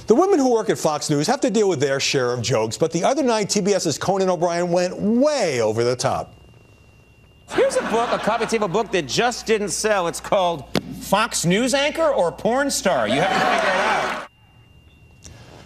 The women who work at Fox News have to deal with their share of jokes, but the other night, TBS's Conan O'Brien went way over the top. Here's a book, a coffee table book that just didn't sell. It's called Fox News Anchor or Porn Star. You have to figure it out.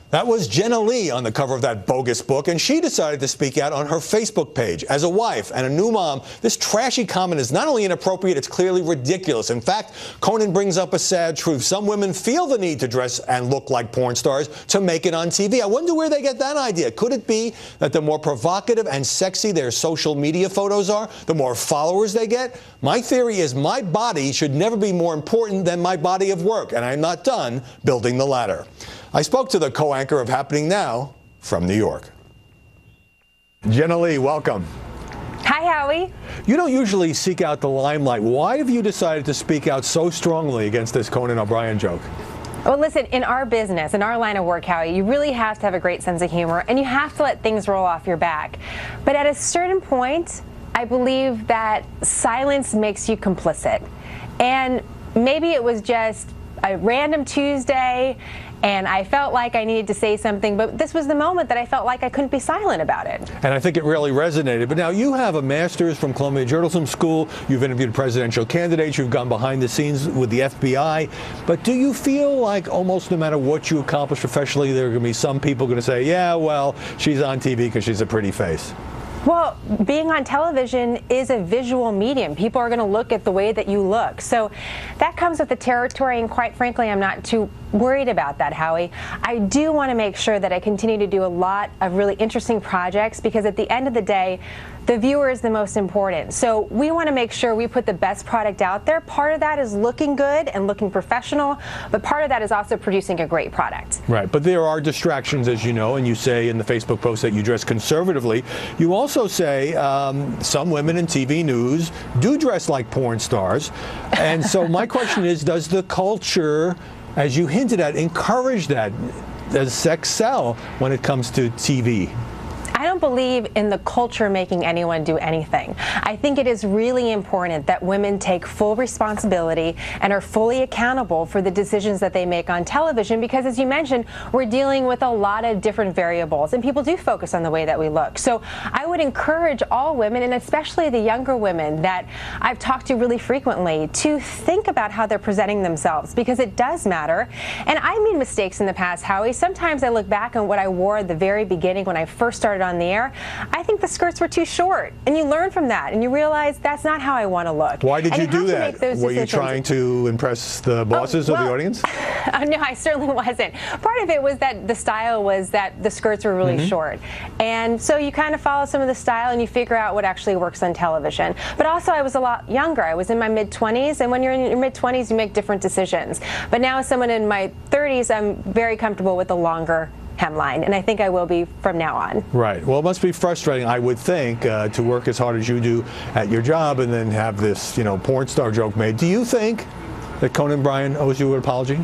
That was Jenna Lee on the cover of that bogus book, and she decided to speak out on her Facebook page. As a wife and a new mom, this trashy comment is not only inappropriate, it's clearly ridiculous. In fact, Conan brings up a sad truth. Some women feel the need to dress and look like porn stars to make it on TV. I wonder where they get that idea. Could it be that the more provocative and sexy their social media photos are, the more followers they get? My theory is my body should never be more important than my body of work, and I'm not done building the ladder. I spoke to the co-anchor of Happening Now from New York. Jenna Lee, welcome. Hi, Howie. You don't usually seek out the limelight. Why have you decided to speak out so strongly against this Conan O'Brien joke? Well, listen, in our business, in our line of work, Howie, you really have to have a great sense of humor, and you have to let things roll off your back. But at a certain point, I believe that silence makes you complicit. And maybe it was just a random Tuesday, and I felt like I needed to say something, but this was the moment that I felt like I couldn't be silent about it. And I think it really resonated. But now you have a master's from Columbia Journalism School. You've interviewed presidential candidates. You've gone behind the scenes with the FBI. But do you feel like almost no matter what you accomplish professionally, there are going to be some people going to say, yeah, well, she's on TV because she's a pretty face? Well, being on television is a visual medium. People are going to look at the way that you look. So that comes with the territory, and quite frankly, I'm not too worried about that, Howie. I do want to make sure that I continue to do a lot of really interesting projects, because at the end of the day, the viewer is the most important. So we want to make sure we put the best product out there. Part of that is looking good and looking professional, but part of that is also producing a great product. Right, but there are distractions, as you know, and you say in the Facebook post that you dress conservatively. You also say some women in TV news do dress like porn stars. And so my question is, does the culture, as you hinted at, encourage that? Does sex sell when it comes to TV? I don't believe in the culture making anyone do anything. I think it is really important that women take full responsibility and are fully accountable for the decisions that they make on television, because, as you mentioned, we're dealing with a lot of different variables, and people do focus on the way that we look. So I would encourage all women, and especially the younger women that I've talked to really frequently, to think about how they're presenting themselves, because it does matter. And I made mistakes in the past, Howie. Sometimes I look back on what I wore at the very beginning when I first started on the air. I think the skirts were too short, and you learn from that, and you realize that's not how I want to look. Why did and you do that? Were you trying to impress the bosses of the audience? No, I certainly wasn't. Part of it was that the style was that the skirts were really short, and so you kind of follow some of the style and you figure out what actually works on television. But also, I was a lot younger. I was in my mid-20s, and when you're in your mid-20s, you make different decisions. But now, as someone in my 30s, I'm very comfortable with the longer hemline, and I think I will be from now on. Right. Well, it must be frustrating, I would think, to work as hard as you do at your job and then have this, porn star joke made. Do you think that Conan O'Brien owes you an apology?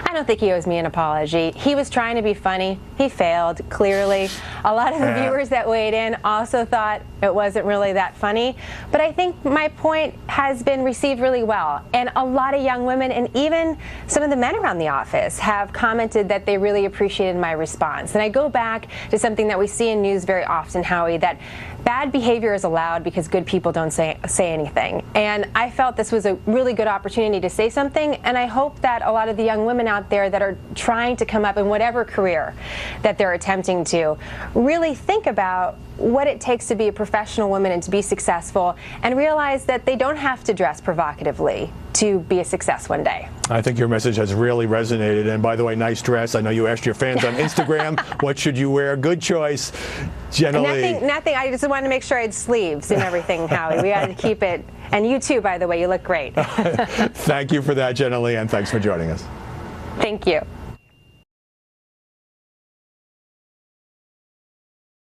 I don't think he owes me an apology. He was trying to be funny. He failed, clearly. A lot of the viewers that weighed in also thought it wasn't really that funny. But I think my point has been received really well. And a lot of young women, and even some of the men around the office, have commented that they really appreciated my response. And I go back to something that we see in news very often, Howie, that bad behavior is allowed because good people don't say anything. And I felt this was a really good opportunity to say something, and I hope that a lot of the young women out there that are trying to come up in whatever career that they're attempting to really think about what it takes to be a professional woman and to be successful, and realize that they don't have to dress provocatively to be a success one day. I think your message has really resonated. And by the way, nice dress. I know you asked your fans on Instagram, what should you wear? Good choice. Jenna Lee. Nothing. I just wanted to make sure I had sleeves and everything, Howie. We got to keep it. And you too, by the way. You look great. Thank you for that, Jenna Lee, and thanks for joining us. Thank you.